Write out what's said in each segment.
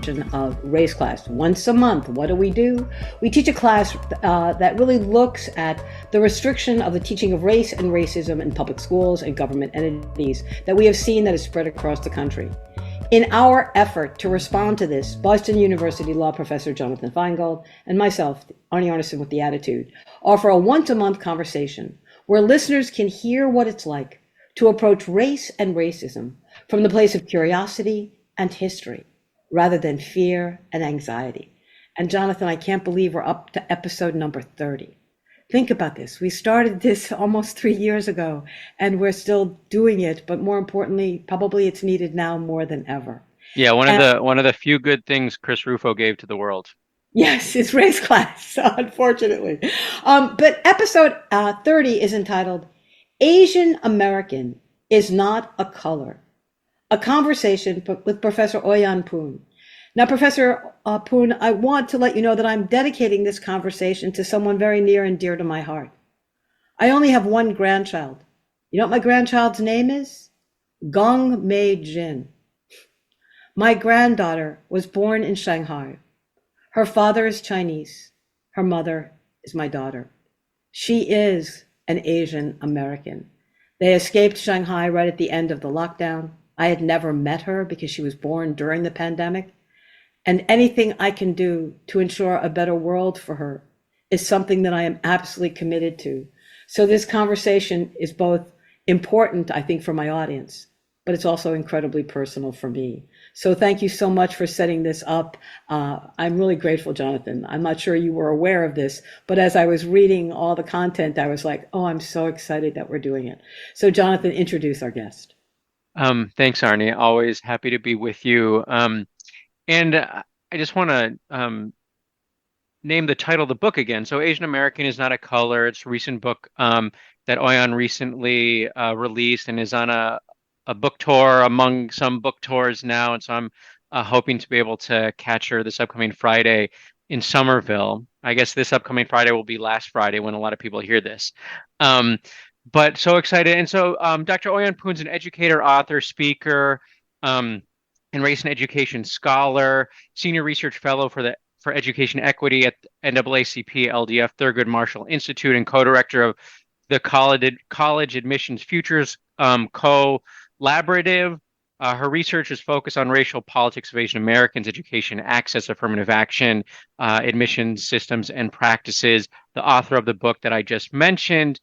of race class. Once a month, what do? We teach a class that really looks at the restriction of the teaching of race and racism in public schools and government entities that we have seen that is spread across the country. In our effort to respond to this, Boston University law professor Jonathan Feingold and myself, Arnie Arneson with The Attitude, offer a once-a-month conversation where listeners can hear what it's like to approach race and racism from the place of curiosity and history, rather than fear and anxiety. And Jonathan, I can't believe we're up to episode number 30. Think about this. We started this almost 3 years ago, and we're still doing it. But more importantly, probably it's needed now more than ever. Yeah, one of the few good things Chris Rufo gave to the world. Yes, it's race class, unfortunately. But episode 30 is entitled Asian American is Not a Color, a conversation with Professor OiYan Poon. Now, Professor Poon, I want to let you know that I'm dedicating this conversation to someone very near and dear to my heart. I only have one grandchild. You know what my grandchild's name is? Gong Mei Jin. My granddaughter was born in Shanghai. Her father is Chinese. Her mother is my daughter. She is an Asian American. They escaped Shanghai right at the end of the lockdown. I had never met her because she was born during the pandemic. And anything I can do to ensure a better world for her is something that I am absolutely committed to. So this conversation is both important, I think, for my audience, but it's also incredibly personal for me. So thank you so much for setting this up. I'm really grateful, Jonathan. I'm not sure you were aware of this, but as I was reading all the content, I was like, oh, I'm so excited that we're doing it. So Jonathan, introduce our guest. Thanks, Arnie. Always happy to be with you. And I just want to name the title of the book again. So Asian American is Not a Color. It's a recent book that OiYan recently released and is on a book tour among some book tours now. And so I'm hoping to be able to catch her this upcoming Friday in Somerville. I guess this upcoming Friday will be last Friday when a lot of people hear this. But so excited. And so Dr. OiYan Poon's an educator, author, speaker, and race and education scholar, senior research fellow for education equity at NAACP LDF Thurgood Marshall Institute, and co-director of the College Admissions Futures Collaborative. Her research is focused on racial politics of Asian Americans, education access, affirmative action, admissions systems and practices. The author of the book that I just mentioned,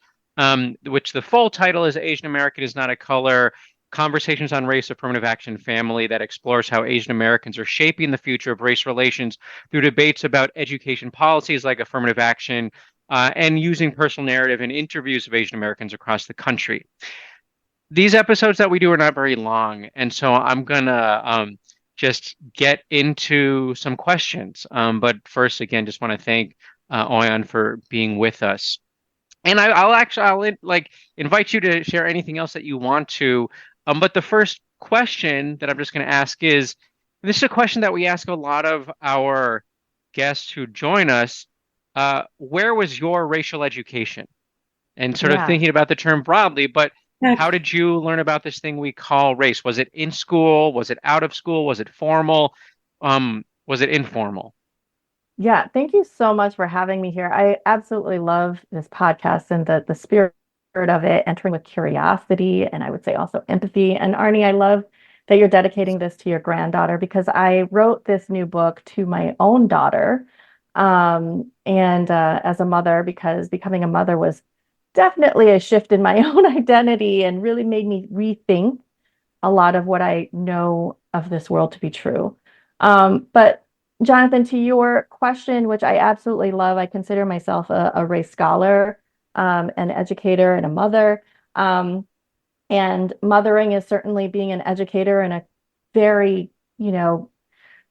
which the full title is Asian American is Not a Color, Conversations on Race, Affirmative Action and Family, that explores how Asian Americans are shaping the future of race relations through debates about education policies like affirmative action and using personal narrative and interviews of Asian Americans across the country. These episodes that we do are not very long, and so I'm going to just get into some questions. But first, again, just want to thank OiYan for being with us. And I'll invite you to share anything else that you want to. But the first question that I'm just going to ask is, this is a question that we ask a lot of our guests who join us. Where was your racial education? And sort of thinking about the term broadly, but how did you learn about this thing we call race? Was it in school? Was it out of school? Was it formal? Was it informal? Yeah, thank you so much for having me here. I absolutely love this podcast and the spirit of it, entering with curiosity and I would say also empathy. And Arnie, I love that you're dedicating this to your granddaughter, because I wrote this new book to my own daughter and as a mother, because becoming a mother was definitely a shift in my own identity and really made me rethink a lot of what I know of this world to be true. But Jonathan, to your question, which I absolutely love, I consider myself a race scholar, an educator, and a mother. And mothering is certainly being an educator in a very,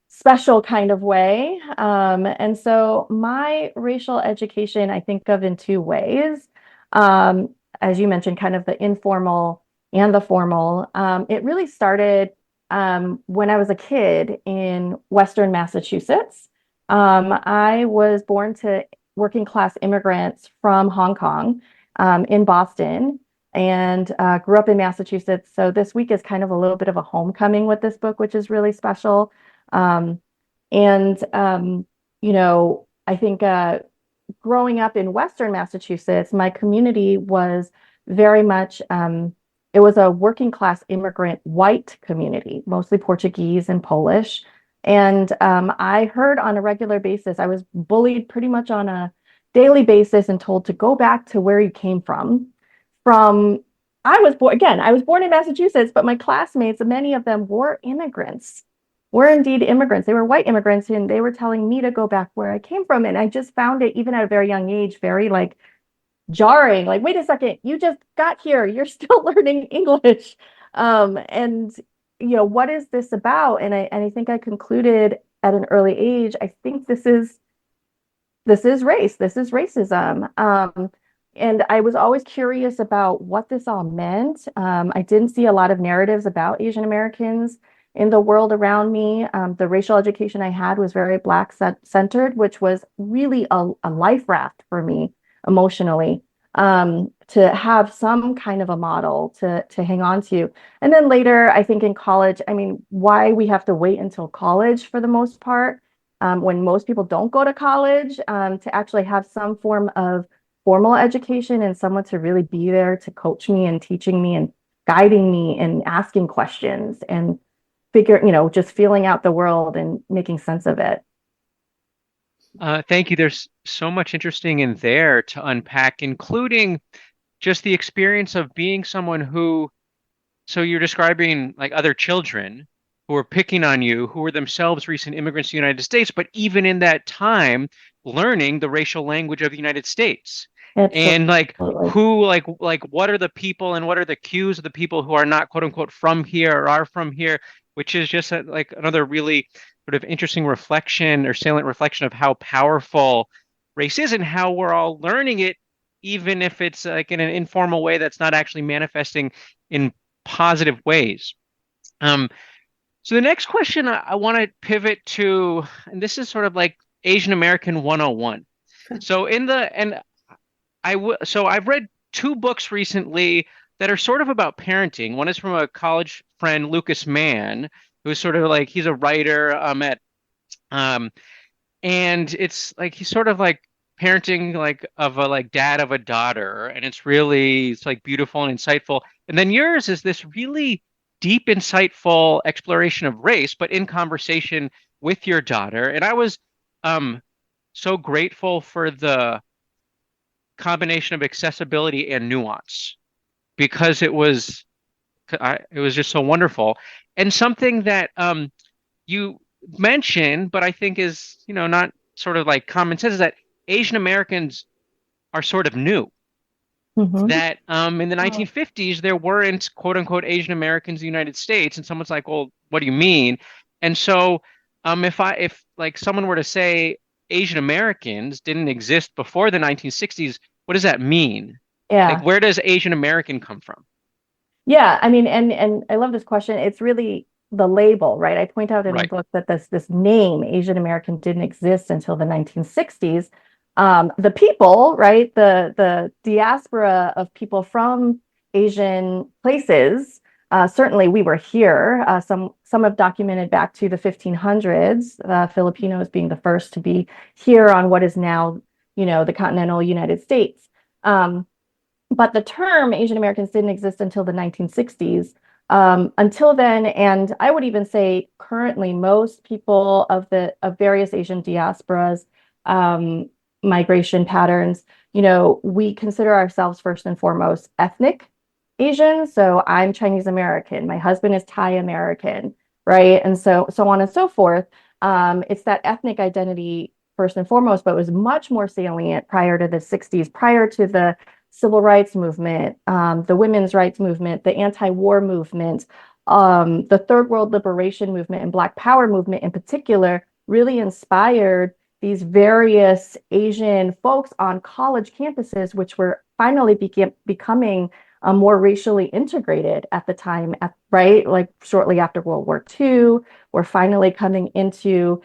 special kind of way. And so my racial education, I think of in two ways. As you mentioned, kind of the informal and the formal. It really started when I was a kid in Western Massachusetts. I was born to working class immigrants from Hong Kong in Boston, and grew up in Massachusetts. So this week is kind of a little bit of a homecoming with this book, which is really special. And, I think growing up in Western Massachusetts, my community was very much, it was a working class immigrant white community, mostly Portuguese and Polish. And I heard on a regular basis, I was bullied pretty much on a daily basis and told to go back to where you came from. From I was born in Massachusetts, but my classmates, many of them were immigrants, were indeed immigrants. They were white immigrants, and they were telling me to go back where I came from. And I just found it, even at a very young age, very like jarring. Like, wait a second, you just got here. You're still learning English. And what is this about? And I think I concluded at an early age, I think this is race, this is racism. And I was always curious about what this all meant. I didn't see a lot of narratives about Asian Americans in the world around me. The racial education I had was very Black centered, which was really a life raft for me emotionally, to have some kind of a model to hang on to. And then later, I think in college, I mean, why we have to wait until college for the most part, when most people don't go to college, to actually have some form of formal education and someone to really be there to coach me and teaching me and guiding me and asking questions and just feeling out the world and making sense of it. Thank you. There's so much interesting in there to unpack, including just the experience of being someone who, so you're describing like other children who were picking on you, who were themselves recent immigrants to the United States, but even in that time, learning the racial language of the United States. And like who, like what are the people and what are the cues of the people who are not quote unquote from here or are from here, which is just like another really sort of interesting reflection or salient reflection of how powerful race is and how we're all learning it, even if it's like in an informal way that's not actually manifesting in positive ways. So the next question I want to pivot to, and this is sort of like Asian American 101. So so I've read two books recently that are sort of about parenting. One is from a college friend, Lucas Mann, who's sort of like, he's a writer and it's like he's sort of like parenting like of a like dad of a daughter, and it's like beautiful and insightful. And then yours is this really deep, insightful exploration of race, but in conversation with your daughter. And I was so grateful for the combination of accessibility and nuance, because it was just so wonderful. And something that you mentioned, but I think is, not sort of like common sense, is that Asian Americans are sort of new. Mm-hmm. That in the 1950s, there weren't quote unquote Asian Americans in the United States. And someone's like, well, what do you mean? And so if like someone were to say Asian Americans didn't exist before the 1960s, what does that mean? Yeah. Like, where does Asian American come from? Yeah, I mean, and I love this question. It's really the label, right? I point out in the book that this name, Asian American, didn't exist until the 1960s. The people, right? The diaspora of people from Asian places, certainly we were here. Some have documented back to the 1500s, Filipinos being the first to be here on what is now, the continental United States. But the term Asian Americans didn't exist until the 1960s. Until then, and I would even say currently, most people of various Asian diasporas, migration patterns, we consider ourselves first and foremost ethnic Asian. So I'm Chinese American, my husband is Thai American, right? And so on and so forth. It's that ethnic identity first and foremost, but it was much more salient prior to the 60s, prior to the civil rights movement, the women's rights movement, the anti-war movement, the third world liberation movement, and Black Power movement in particular really inspired these various Asian folks on college campuses, which were finally becoming more racially integrated at the time, right? Like shortly after World War II, we're finally coming into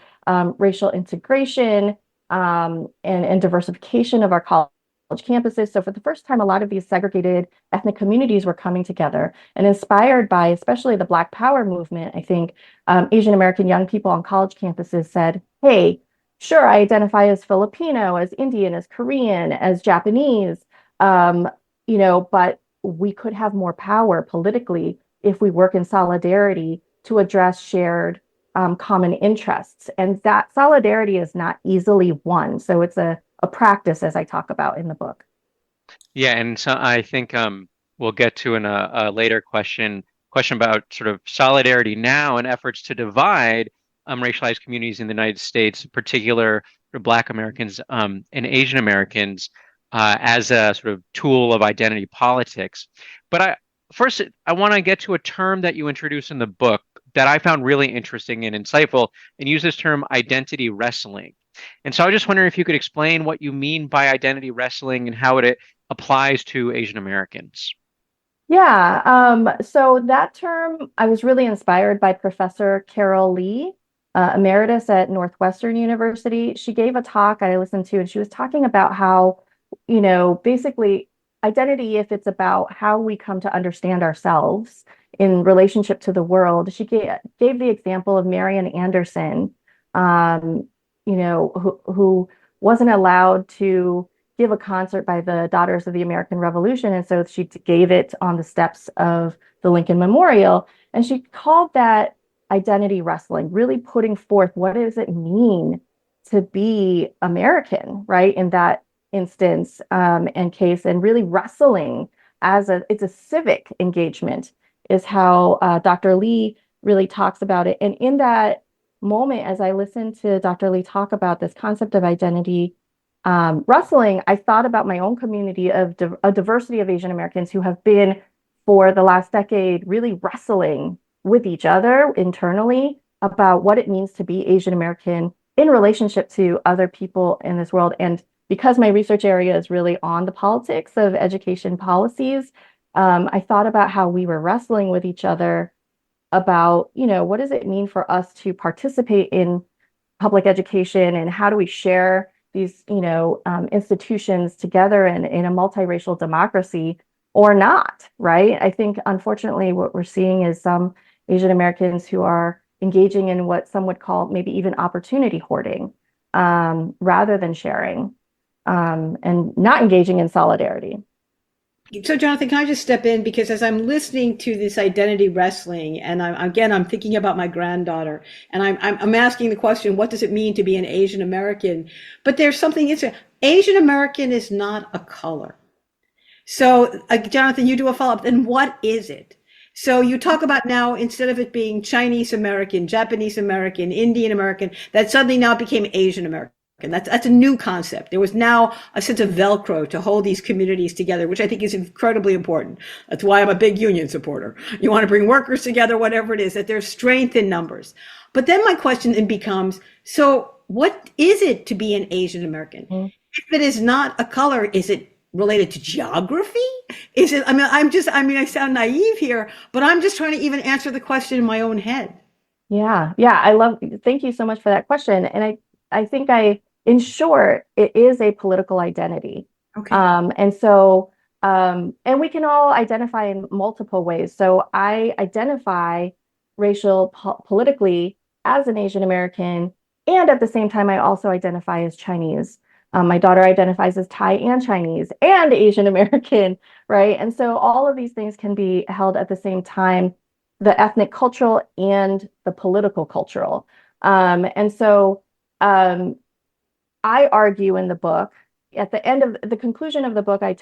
racial integration and diversification of our college campuses. So for the first time, a lot of these segregated ethnic communities were coming together, and inspired by especially the Black Power movement, I think Asian American young people on college campuses said, hey, sure, I identify as Filipino, as Indian, as Korean, as Japanese, but we could have more power politically if we work in solidarity to address shared common interests. And that solidarity is not easily won. So it's a practice, as I talk about in the book. Yeah, and so I think we'll get to in a later question about sort of solidarity now and efforts to divide racialized communities in the United States, in particular for Black Americans and Asian Americans, as a sort of tool of identity politics. But first, I want to get to a term that you introduce in the book that I found really interesting and insightful, and use this term identity wrestling. And so I was just wondering if you could explain what you mean by identity wrestling and how it applies to Asian Americans. Yeah, so that term, I was really inspired by Professor Carol Lee, emeritus at Northwestern University. She gave a talk I listened to, and she was talking about how, basically identity, if it's about how we come to understand ourselves in relationship to the world. She gave the example of Marian Anderson, who wasn't allowed to give a concert by the Daughters of the American Revolution. And so she gave it on the steps of the Lincoln Memorial. And she called that identity wrestling, really putting forth what does it mean to be American, right? In that instance and case, and really wrestling it's a civic engagement is how Dr. Lee really talks about it. And in that moment, as I listened to Dr. Lee talk about this concept of identity wrestling, I thought about my own community of a diversity of Asian Americans who have been, for the last decade, really wrestling with each other internally about what it means to be Asian American in relationship to other people in this world. And because my research area is really on the politics of education policies, I thought about how we were wrestling with each other about, what does it mean for us to participate in public education, and how do we share these, institutions together in a multiracial democracy or not, right? I think, unfortunately, what we're seeing is some Asian Americans who are engaging in what some would call maybe even opportunity hoarding, rather than sharing, and not engaging in solidarity. So, Jonathan, can I just step in? Because as I'm listening to this identity wrestling, and I'm thinking about my granddaughter, and I'm asking the question, what does it mean to be an Asian American? But there's something interesting. Asian American is not a color. So, Jonathan, you do a follow-up. Then what is it? So you talk about now, instead of it being Chinese American, Japanese American, Indian American, that suddenly now became Asian American. And that's a new concept. There was now a sense of Velcro to hold these communities together, which I think is incredibly important. That's why I'm a big union supporter. You want to bring workers together, whatever it is, that there's strength in numbers. But then my question then becomes, so what is it to be an Asian American? Mm-hmm. If it is not a color, is it related to geography? Is it, I sound naive here, but I'm just trying to even answer the question in my own head. Yeah. Thank you so much for that question. And I think in short, it is a political identity. Okay. And we can all identify in multiple ways. So I identify politically as an Asian American, and at the same time, I also identify as Chinese. My daughter identifies as Thai and Chinese and Asian American, right? And so all of these things can be held at the same time, the ethnic cultural and the political cultural. I argue in the book, at the end of the conclusion of the book, I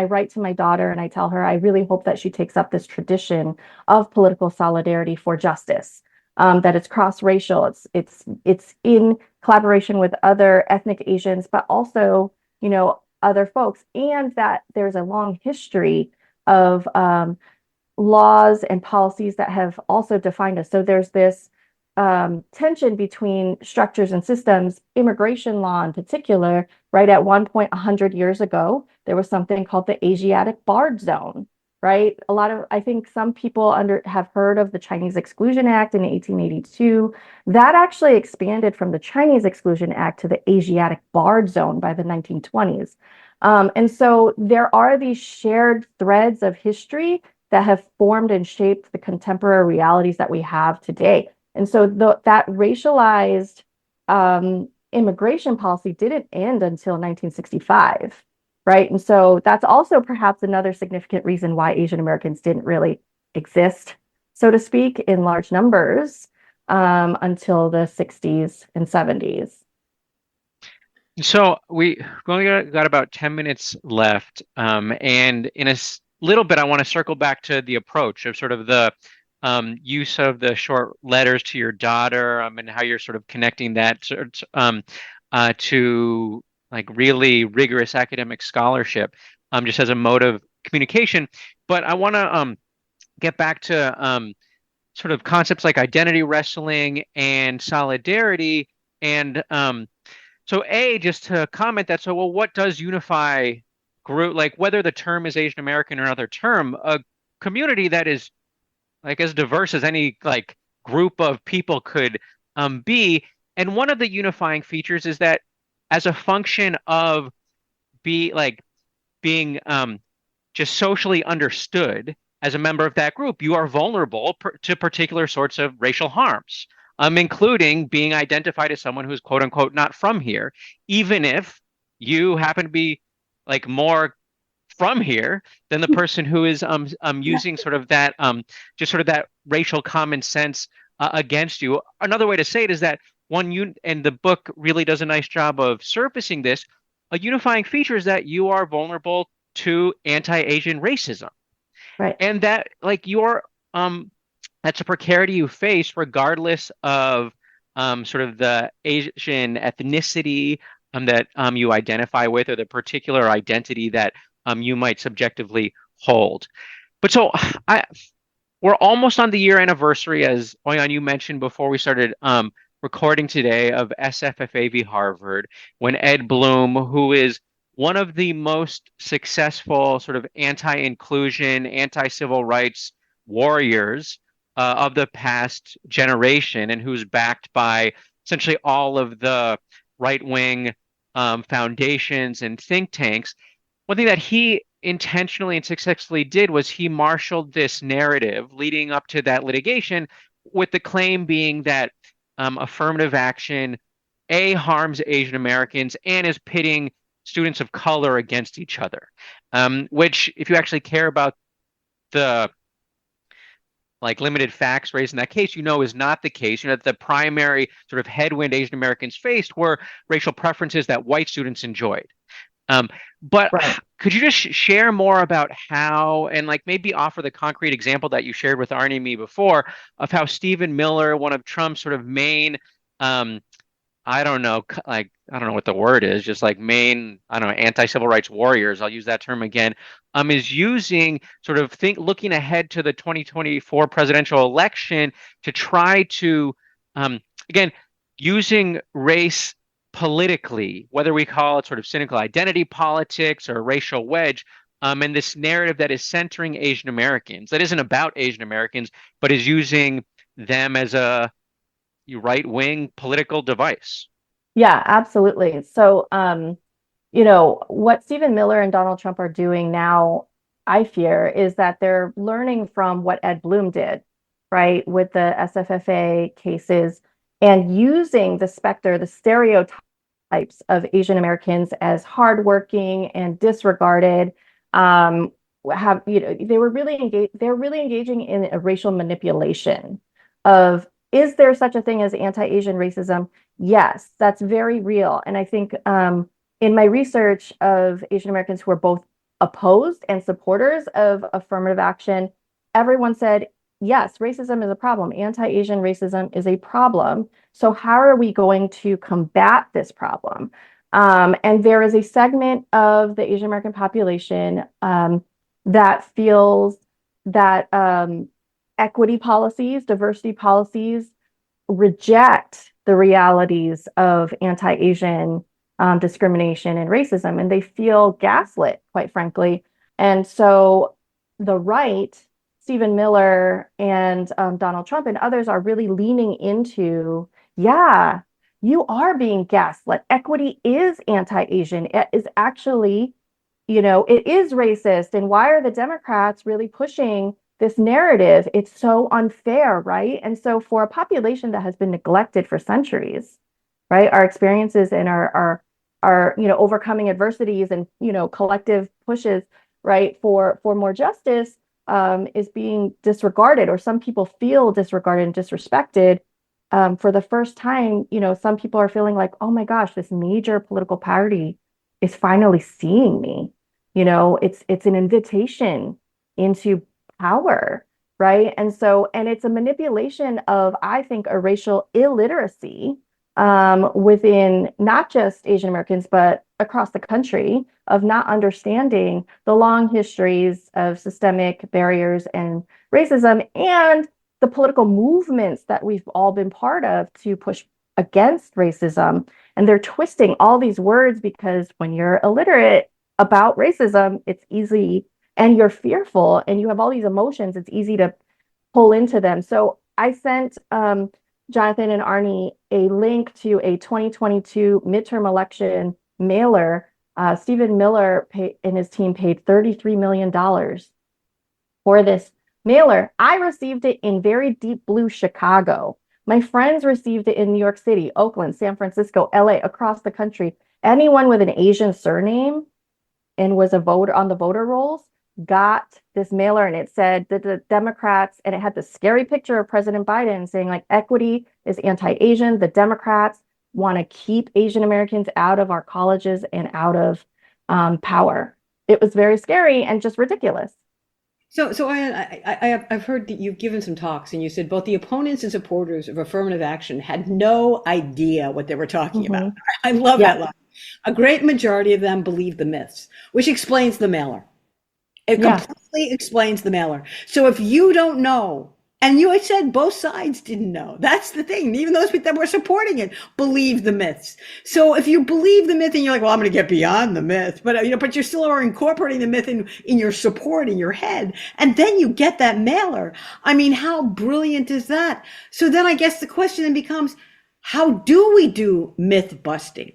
write to my daughter and I tell her, I really hope that she takes up this tradition of political solidarity for justice, that it's cross-racial, it's in collaboration with other ethnic Asians, but also, other folks, and that there's a long history of laws and policies that have also defined us. So there's this tension between structures and systems, immigration law in particular, right? At one point, 100 years ago, there was something called the Asiatic Barred Zone, right? I think some people have heard of the Chinese Exclusion Act in 1882. That actually expanded from the Chinese Exclusion Act to the Asiatic Barred Zone by the 1920s. And so there are these shared threads of history that have formed and shaped the contemporary realities that we have today. And so that racialized immigration policy didn't end until 1965, right? And so that's also perhaps another significant reason why Asian Americans didn't really exist, so to speak, in large numbers until the 60s and 70s. So we only got about 10 minutes left. And in a little bit, I want to circle back to the approach of sort of the use of the short letters to your daughter, and how you're sort of connecting that to like really rigorous academic scholarship, just as a mode of communication. But I want to get back to sort of concepts like identity wrestling and solidarity. And so just to comment that, so well, what does unify group, like whether the term is Asian American or another term, a community that is like as diverse as any like group of people could be. And one of the unifying features is that as a function of being just socially understood as a member of that group, you are vulnerable to particular sorts of racial harms, including being identified as someone who's quote unquote not from here, even if you happen to be like more from here than the person who is using sort of that just sort of that racial common sense against you. Another way to say it is that and the book really does a nice job of surfacing this. A unifying feature is that you are vulnerable to anti-Asian racism, Right. and that like that's a precarity you face regardless of sort of the Asian ethnicity that you identify with, or the particular identity that you might subjectively hold. But so we're almost on the year anniversary, as OiYan, you mentioned before we started recording today, of SFFA v. Harvard, when Ed Blum, who is one of the most successful sort of anti-inclusion, anti-civil rights warriors of the past generation, and who's backed by essentially all of the right-wing foundations and think tanks, one thing that he intentionally and successfully did was he marshaled this narrative leading up to that litigation, with the claim being that affirmative action harms Asian Americans and is pitting students of color against each other, which, if you actually care about the like limited facts raised in that case, is not the case. That the primary sort of headwind Asian Americans faced were racial preferences that white students enjoyed. But Right. could you just share more about how, and like maybe offer the concrete example that you shared with Arnie and me before, of how Stephen Miller, one of Trump's sort of main, I don't know what the word is, just like main, anti-civil rights warriors, I'll use that term again, is using sort of looking ahead to the 2024 presidential election to try to, again, using race politically, whether we call it sort of cynical identity politics or racial wedge, and this narrative that is centering Asian Americans, that isn't about Asian Americans, but is using them as a right-wing political device. Yeah, absolutely. So, what Stephen Miller and Donald Trump are doing now, I fear, is that they're learning from what Ed Blum did, right, with the SFFA cases, and using the stereotypes of Asian Americans as hardworking and disregarded. They were really engaged. They're really engaging in a racial manipulation of, is there such a thing as anti-Asian racism? Yes, that's very real. And I think in my research of Asian Americans who are both opposed and supporters of affirmative action, everyone said, yes, racism is a problem. Anti-Asian racism is a problem. So how are we going to combat this problem? And there is a segment of the Asian American population that feels that equity policies, diversity policies reject the realities of anti-Asian discrimination and racism, and they feel gaslit, quite frankly. And so the right, Stephen Miller and Donald Trump and others, are really leaning into, yeah, you are being gaslit. Equity is anti-Asian. It is actually it is racist. And why are the Democrats really pushing this narrative? It's so unfair, right? And so for a population that has been neglected for centuries, right, our experiences and our overcoming adversities and collective pushes, right, for more justice, is being disregarded, or some people feel disregarded and disrespected. For the first time, some people are feeling like, oh my gosh, this major political party is finally seeing me. It's an invitation into power, right? And it's a manipulation of, I think, a racial illiteracy within not just Asian Americans, but across the country, of not understanding the long histories of systemic barriers and racism, and the political movements that we've all been part of to push against racism. And they're twisting all these words because when you're illiterate about racism, it's easy, and you're fearful and you have all these emotions, it's easy to pull into them. So I sent Jonathan and Arnie a link to a 2022 midterm election mailer. Stephen Miller and his team paid $33 million for this mailer. I received it in very deep blue Chicago. My friends received it in New York City, Oakland, San Francisco, LA, across the country. Anyone with an Asian surname and was a voter on the voter rolls got this mailer, and it said that the Democrats, and it had the scary picture of President Biden saying like equity is anti-Asian. The Democrats want to keep Asian Americans out of our colleges and out of power. It was very scary and just ridiculous. So I've heard that you've given some talks, and you said both the opponents and supporters of affirmative action had no idea what they were talking about. I love that line. A great majority of them believe the myths, which explains the mailer. It completely explains the mailer. So if you don't know, and you had said both sides didn't know, that's the thing. Even those that were supporting it believe the myths. So if you believe the myth and you're like, well, I'm going to get beyond the myth, but you still are incorporating the myth in your support in your head, and then you get that mailer. I mean, how brilliant is that? So then I guess the question then becomes, how do we do myth busting?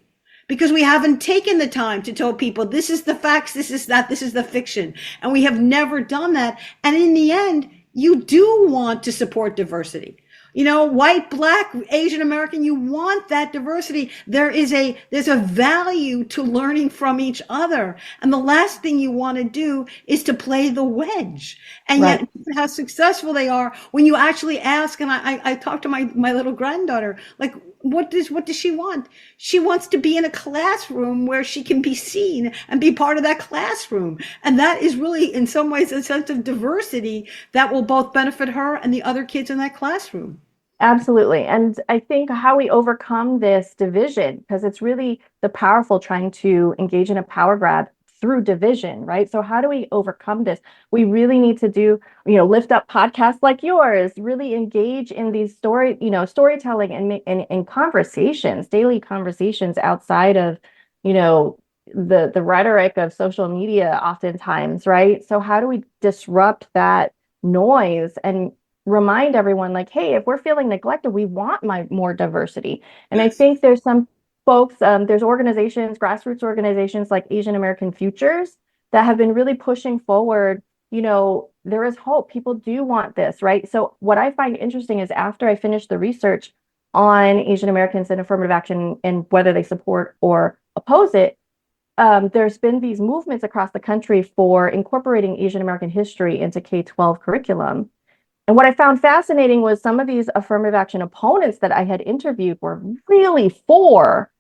Because we haven't taken the time to tell people this is the facts, this is that, this is the fiction. And we have never done that. And in the end, you do want to support diversity. White, black, Asian American, you want that diversity. There's a value to learning from each other. And the last thing you want to do is to play the wedge. And yet how successful they are when you actually ask, and I talked to my little granddaughter, like, what does she want? She wants to be in a classroom where she can be seen and be part of that classroom. And that is really, in some ways, a sense of diversity that will both benefit her and the other kids in that classroom. Absolutely. And I think how we overcome this division, because it's really the powerful trying to engage in a power grab through division, right? So how do we overcome this? We really need to do, lift up podcasts like yours, really engage in these storytelling and conversations, daily conversations outside of, the rhetoric of social media oftentimes, right? So how do we disrupt that noise and remind everyone like, hey, if we're feeling neglected, we want more diversity. And I think there's some folks, there's organizations, grassroots organizations like Asian American Futures that have been really pushing forward. There is hope. People do want this, right? So what I find interesting is after I finished the research on Asian Americans and affirmative action and whether they support or oppose it, there's been these movements across the country for incorporating Asian American history into K-12 curriculum. And what I found fascinating was some of these affirmative action opponents that I had interviewed were really for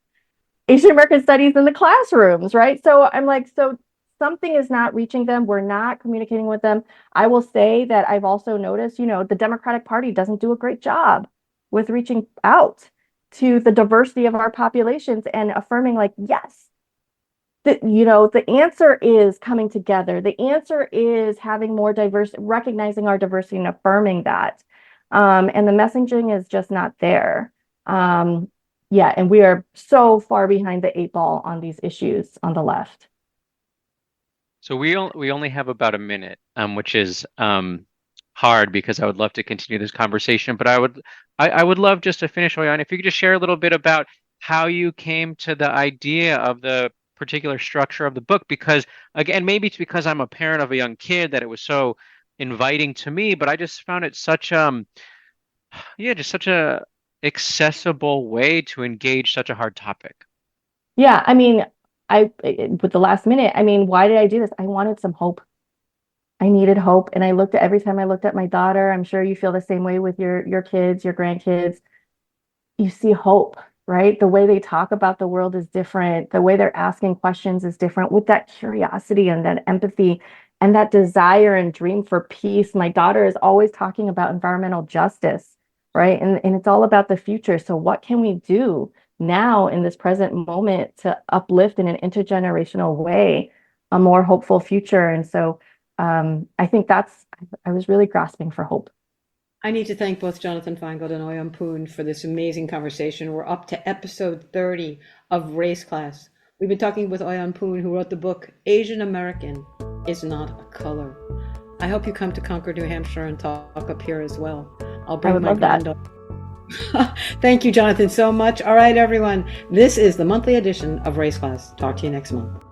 Asian American studies in the classrooms, right? So I'm like, so something is not reaching them. We're not communicating with them. I will say that I've also noticed, the Democratic Party doesn't do a great job with reaching out to the diversity of our populations and affirming like, yes, the answer is coming together. The answer is having more diverse, recognizing our diversity and affirming that. And the messaging is just not there. And we are so far behind the 8 ball on these issues on the left. So we only have about a minute, which is hard because I would love to continue this conversation. But I would love just to finish, OiYan, if you could just share a little bit about how you came to the idea of the particular structure of the book because, again, maybe it's because I'm a parent of a young kid that it was so inviting to me, but I just found it such just such a accessible way to engage such a hard topic. Yeah, I mean, with the last minute, I mean, why did I do this? I wanted some hope. I needed hope. And every time I looked at my daughter, I'm sure you feel the same way with your kids, your grandkids, you see hope, right? The way they talk about the world is different. The way they're asking questions is different with that curiosity and that empathy and that desire and dream for peace. My daughter is always talking about environmental justice, right? And it's all about the future. So what can we do now in this present moment to uplift in an intergenerational way a more hopeful future? And so I think I was really grasping for hope. I need to thank both Jonathan Feingold and OiYan Poon for this amazing conversation. We're up to episode 30 of Race Class. We've been talking with OiYan Poon, who wrote the book Asian American is Not a Color. I hope you come to Concord, New Hampshire and talk up here as well. I'll bring my granddaughter. Thank you, Jonathan, so much. All right, everyone. This is the monthly edition of Race Class. Talk to you next month.